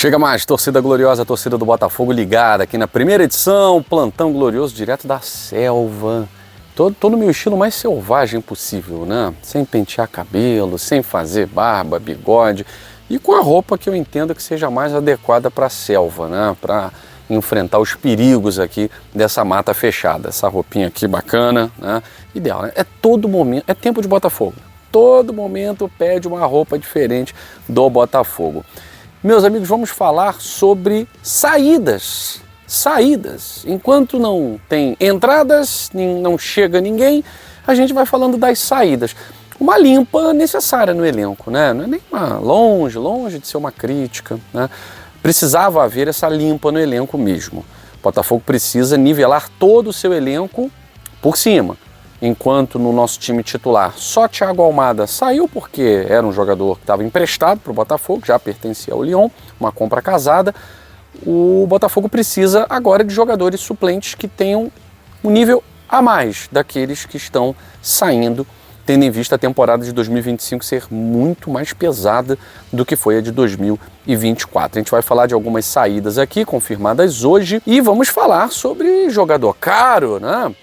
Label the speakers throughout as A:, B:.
A: Chega mais, torcida gloriosa, torcida do Botafogo ligada aqui na primeira edição, plantão glorioso direto da selva. Tô no meu estilo mais selvagem possível, né? Sem pentear cabelo, sem fazer barba, bigode e com a roupa que eu entendo que seja mais adequada para a selva, né? Para enfrentar os perigos aqui dessa mata fechada. Essa roupinha aqui bacana, né? Ideal, né? É todo momento, é tempo de Botafogo. Todo momento pede uma roupa diferente do Botafogo. Meus amigos, vamos falar sobre saídas. Saídas. Enquanto não tem entradas, não chega ninguém, a gente vai falando das saídas. Uma limpa necessária no elenco, né? Não é nem longe de ser uma crítica, né? Precisava haver essa limpa no elenco mesmo. O Botafogo precisa nivelar todo o seu elenco por cima. Enquanto no nosso time titular só Thiago Almada saiu porque era um jogador que estava emprestado para o Botafogo, já pertencia ao Lyon, uma compra casada, o Botafogo precisa agora de jogadores suplentes que tenham um nível a mais daqueles que estão saindo, tendo em vista a temporada de 2025 ser muito mais pesada do que foi a de 2024. A gente vai falar de algumas saídas aqui, confirmadas hoje, e vamos falar sobre jogador caro, né?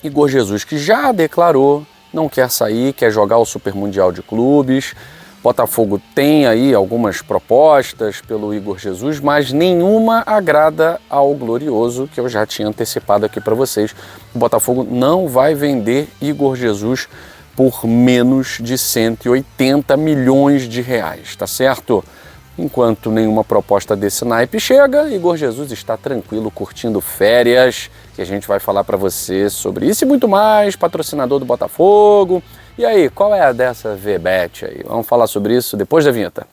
A: Igor Jesus, que já declarou, não quer sair, quer jogar o Super Mundial de Clubes. Botafogo tem aí algumas propostas pelo Igor Jesus, mas nenhuma agrada ao Glorioso, que eu já tinha antecipado aqui para vocês. O Botafogo não vai vender Igor Jesus por menos de 180 milhões de reais, tá certo? Enquanto nenhuma proposta desse naipe chega, Igor Jesus está tranquilo, curtindo férias, que a gente vai falar para você sobre isso e muito mais, patrocinador do Botafogo. E aí, qual é a dessa VBET aí? Vamos falar sobre isso depois da vinheta.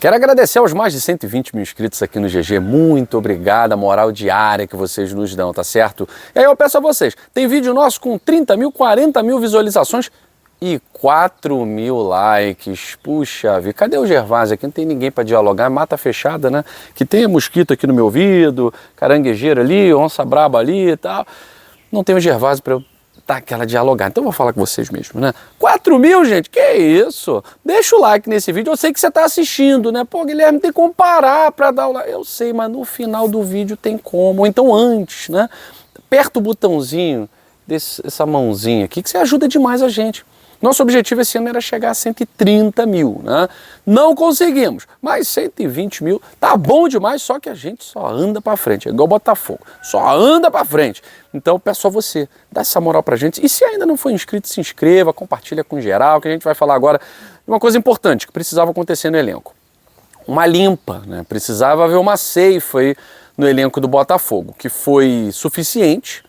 A: Quero agradecer aos mais de 120 mil inscritos aqui no GG, muito obrigado, a moral diária que vocês nos dão, tá certo? E aí eu peço a vocês, tem vídeo nosso com 30 mil, 40 mil visualizações e 4 mil likes. Puxa vida, cadê o Gervásio aqui? Não tem ninguém para dialogar, mata fechada, né? Que tem mosquito aqui no meu ouvido, caranguejeira ali, onça braba ali e tal. Não tem o Gervásio para eu dar aquela dialogada. Então eu vou falar com vocês mesmo, né? 4 mil, gente, que isso? Deixa o like nesse vídeo. Eu sei que você está assistindo, né? Pô, Guilherme, tem como parar para dar o like. Eu sei, mas no final do vídeo tem como. Ou então antes, né? Aperta o botãozinho, essa mãozinha aqui, que você ajuda demais a gente. Nosso objetivo esse ano era chegar a 130 mil, né? Não conseguimos, mas 120 mil tá bom demais, só que a gente só anda para frente, é igual Botafogo, só anda para frente. Então eu peço a você, dá essa moral pra gente. E se ainda não for inscrito, se inscreva, compartilha com geral, que a gente vai falar agora de uma coisa importante que precisava acontecer no elenco. Uma limpa, né? Precisava haver uma ceifa aí no elenco do Botafogo, que foi suficiente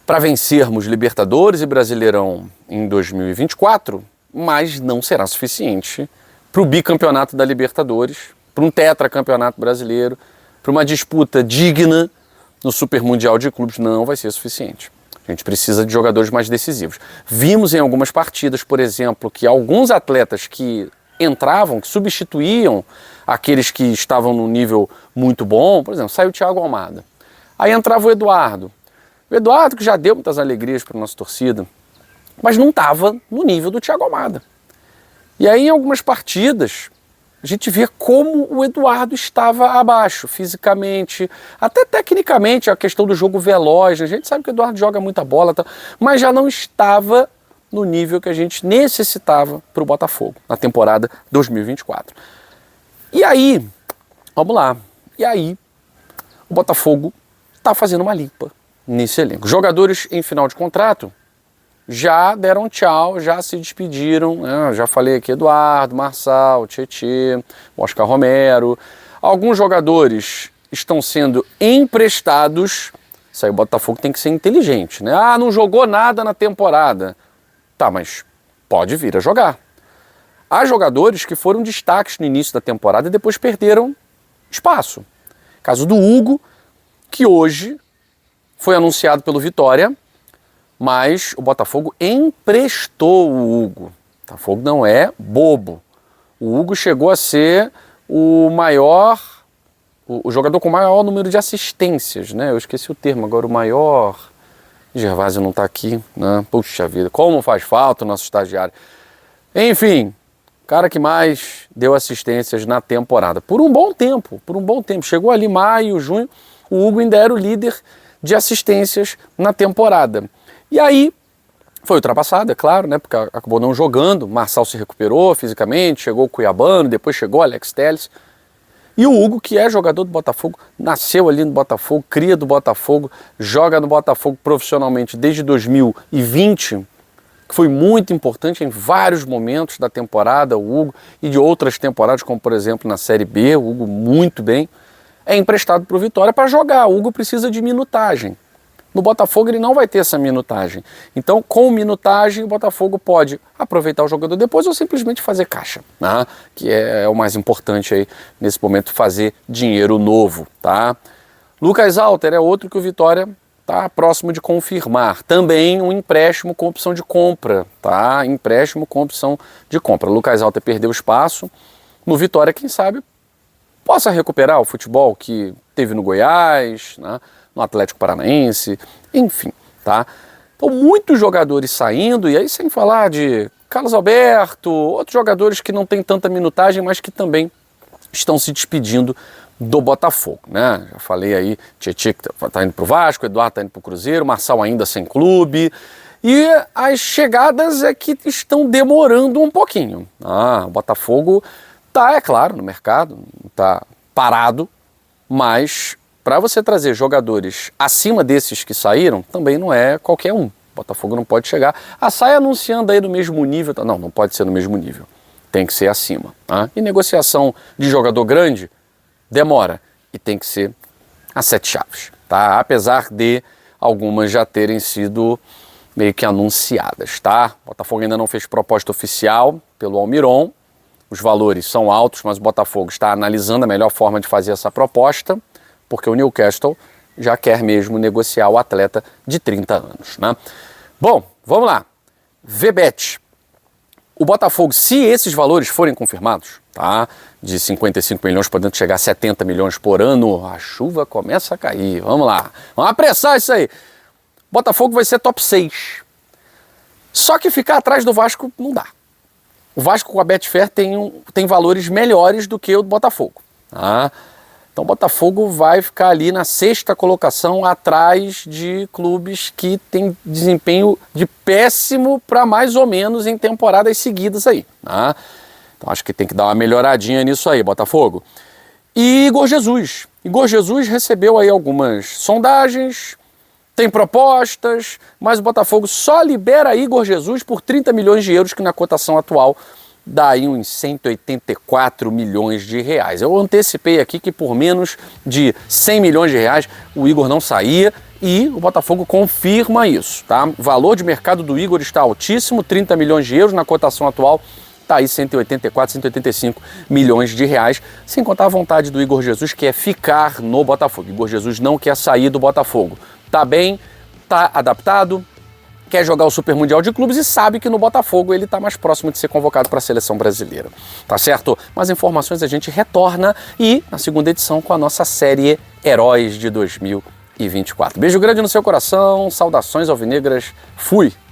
A: para vencermos Libertadores e Brasileirão em 2024, mas não será suficiente para o bicampeonato da Libertadores, para um tetracampeonato brasileiro, para uma disputa digna no Super Mundial de Clubes, não vai ser suficiente. A gente precisa de jogadores mais decisivos. Vimos em algumas partidas, por exemplo, que alguns atletas que entravam, que substituíam aqueles que estavam num nível muito bom, por exemplo, saiu o Thiago Almada, aí entrava o Eduardo. O Eduardo, que já deu muitas alegrias para a nossa torcida, mas não estava no nível do Thiago Almada. E aí, em algumas partidas, a gente vê como o Eduardo estava abaixo, fisicamente, até tecnicamente, a questão do jogo veloz. A gente sabe que o Eduardo joga muita bola, mas já não estava no nível que a gente necessitava para o Botafogo, na temporada 2024. E aí, vamos lá, o Botafogo está fazendo uma limpa nesse elenco. Jogadores em final de contrato já deram tchau, já se despediram, né? Já falei aqui, Eduardo, Marçal, Tietê, Oscar Romero. Alguns jogadores estão sendo emprestados. Isso aí o Botafogo tem que ser inteligente, né? Ah, não jogou nada na temporada. Tá, mas pode vir a jogar. Há jogadores que foram destaques no início da temporada e depois perderam espaço. Caso do Hugo, que hoje foi anunciado pelo Vitória, mas o Botafogo emprestou o Hugo. O Botafogo não é bobo. O Hugo chegou a ser o jogador com o maior número de assistências, né? Eu esqueci o termo agora, o maior Gervásio não tá aqui, né? Puxa vida, como faz falta o nosso estagiário. Enfim, cara que mais deu assistências na temporada. Por um bom tempo. Chegou ali maio, junho, o Hugo ainda era o líder de assistências na temporada. E aí, foi ultrapassado, é claro, né? Porque acabou não jogando. Marçal se recuperou fisicamente, chegou o Cuiabano, depois chegou o Alex Telles. E o Hugo, que é jogador do Botafogo, nasceu ali no Botafogo, cria do Botafogo, joga no Botafogo profissionalmente desde 2020, que foi muito importante em vários momentos da temporada, o Hugo, e de outras temporadas, como por exemplo na Série B, o Hugo muito bem, é emprestado para o Vitória para jogar. O Hugo precisa de minutagem. No Botafogo ele não vai ter essa minutagem. Então, com minutagem, o Botafogo pode aproveitar o jogador depois ou simplesmente fazer caixa, né? Que é o mais importante aí, nesse momento, fazer dinheiro novo, tá? Lucas Alter é outro que o Vitória está próximo de confirmar. Também um empréstimo com opção de compra, tá? Empréstimo com opção de compra. Lucas Alter perdeu espaço. No Vitória, quem sabe, possa recuperar o futebol que teve no Goiás, né? No Atlético Paranaense, enfim, tá? Então, muitos jogadores saindo, e aí sem falar de Carlos Alberto, outros jogadores que não têm tanta minutagem, mas que também estão se despedindo do Botafogo, né? Já falei aí, Tietchan que tá indo pro Vasco, Eduardo tá indo pro Cruzeiro, Marçal ainda sem clube, e as chegadas é que estão demorando um pouquinho. O Botafogo tá, é claro, no mercado, tá parado, mas para você trazer jogadores acima desses que saíram, também não é qualquer um. O Botafogo não pode chegar. Sai anunciando aí do mesmo nível. Não pode ser no mesmo nível. Tem que ser acima. Tá? E negociação de jogador grande demora. E tem que ser a 7 chaves. Tá? Apesar de algumas já terem sido meio que anunciadas. Tá? O Botafogo ainda não fez proposta oficial pelo Almiron. Os valores são altos, mas o Botafogo está analisando a melhor forma de fazer essa proposta, porque o Newcastle já quer mesmo negociar o atleta de 30 anos, né? Bom, vamos lá. VBET. O Botafogo, se esses valores forem confirmados, tá? De 55 milhões podendo chegar a 70 milhões por ano, a chuva começa a cair. Vamos lá. Vamos apressar isso aí. Botafogo vai ser top 6. Só que ficar atrás do Vasco não dá. O Vasco com a Betfair tem valores melhores do que o do Botafogo, tá? Então o Botafogo vai ficar ali na 6ª colocação, atrás de clubes que têm desempenho de péssimo para mais ou menos em temporadas seguidas aí, tá? Então acho que tem que dar uma melhoradinha nisso aí, Botafogo. E Igor Jesus. Igor Jesus recebeu aí algumas sondagens, tem propostas, mas o Botafogo só libera Igor Jesus por 30 milhões de euros, que na cotação atual dá aí uns 184 milhões de reais. Eu antecipei aqui que por menos de 100 milhões de reais o Igor não saía e o Botafogo confirma isso, tá? O valor de mercado do Igor está altíssimo, 30 milhões de euros, na cotação atual está aí 184, 185 milhões de reais, sem contar a vontade do Igor Jesus, que é ficar no Botafogo. Igor Jesus não quer sair do Botafogo. Tá bem, tá adaptado, quer jogar o Super Mundial de Clubes e sabe que no Botafogo ele está mais próximo de ser convocado para a seleção brasileira. Tá certo? Mais informações a gente retorna e na segunda edição com a nossa série Heróis de 2024. Beijo grande no seu coração, saudações alvinegras, fui!